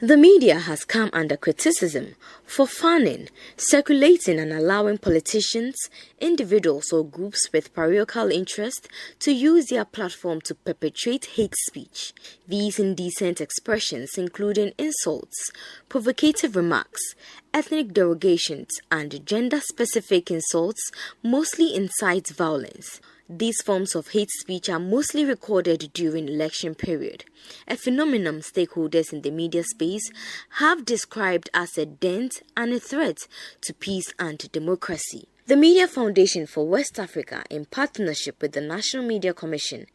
The media has come under criticism for fanning, circulating and allowing politicians, individuals or groups with parochial interest to use their platform to perpetrate hate speech. These indecent expressions, including insults, provocative remarks, ethnic derogations and gender-specific insults, mostly incite violence. These forms of hate speech are mostly recorded during election period, a phenomenon stakeholders in the media space have described as a dent and a threat to peace and democracy. The Media Foundation for West Africa, in partnership with the National Media Commission,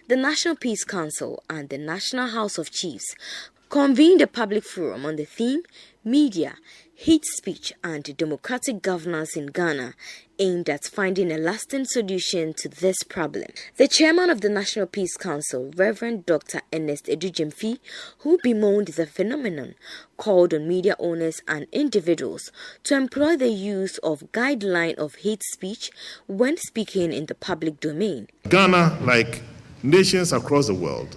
the National Peace Council and the National House of Chiefs, convened a public forum on the theme Media, Hate Speech and Democratic Governance in Ghana, aimed at finding a lasting solution to this problem. The chairman of the National Peace Council, Reverend Dr. Ernest Edujemfi, who bemoaned the phenomenon, called on media owners and individuals to employ the use of guideline of hate speech when speaking in the public domain. Ghana, like nations across the world,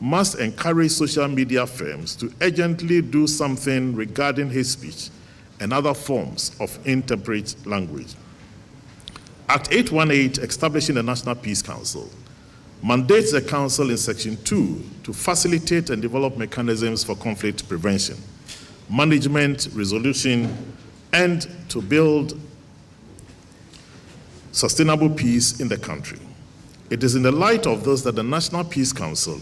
must encourage social media firms to urgently do something regarding hate speech and other forms of intemperate language. Act 818, establishing the National Peace Council, mandates the Council in Section 2 to facilitate and develop mechanisms for conflict prevention, management, resolution, and to build sustainable peace in the country. It is in the light of this that the National Peace Council,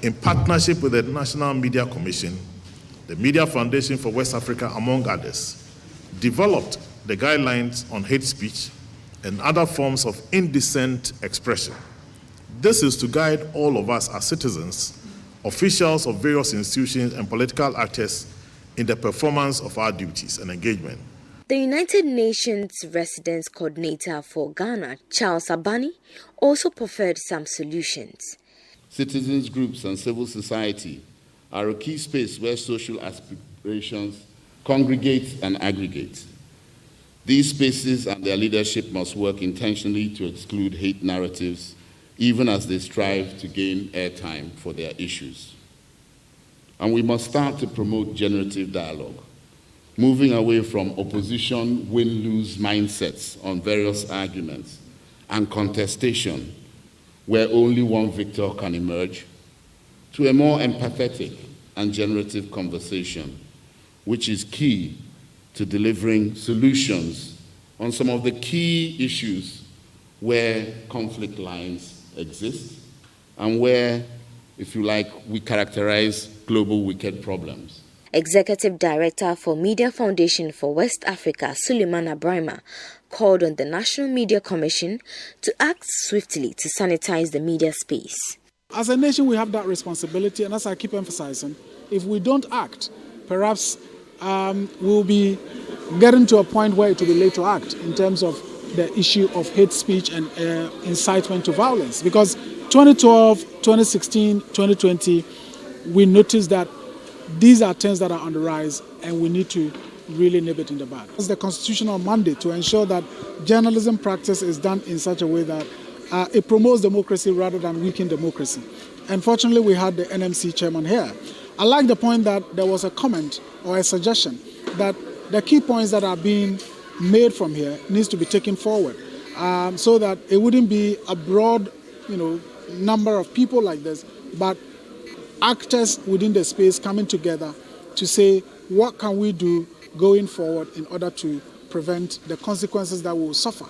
in partnership with the National Media Commission, the Media Foundation for West Africa, among others, developed the guidelines on hate speech and other forms of indecent expression. This is to guide all of us as citizens, officials of various institutions, and political actors in the performance of our duties and engagement. The United Nations Residence Coordinator for Ghana, Charles Abani, also proffered some solutions. Citizens groups and civil society are a key space where social aspirations congregate and aggregate. These spaces and their leadership must work intentionally to exclude hate narratives, even as they strive to gain airtime for their issues. And we must start to promote generative dialogue, moving away from opposition win-lose mindsets on various arguments and contestation, where only one victor can emerge, to a more empathetic and generative conversation, which is key to delivering solutions on some of the key issues where conflict lines exist and where, if you like, we characterize global wicked problems. Executive Director for Media Foundation for West Africa, Suleiman Abrahima, called on the National Media Commission to act swiftly to sanitize the media space. As a nation, we have that responsibility, and as I keep emphasizing, if we don't act, perhaps we'll be getting to a point where it will be late to act in terms of the issue of hate speech and incitement to violence. Because 2012, 2016, 2020, we noticed that these are trends that are on the rise, and we need to really nip it in the bud. It's the constitutional mandate to ensure that journalism practice is done in such a way that it promotes democracy rather than weaken democracy. Unfortunately, we had the NMC chairman here. I like the point that there was a comment or a suggestion that the key points that are being made from here needs to be taken forward so that it wouldn't be a broad, number of people like this, but actors within the space coming together to say, what can we do going forward in order to prevent the consequences that we will suffer.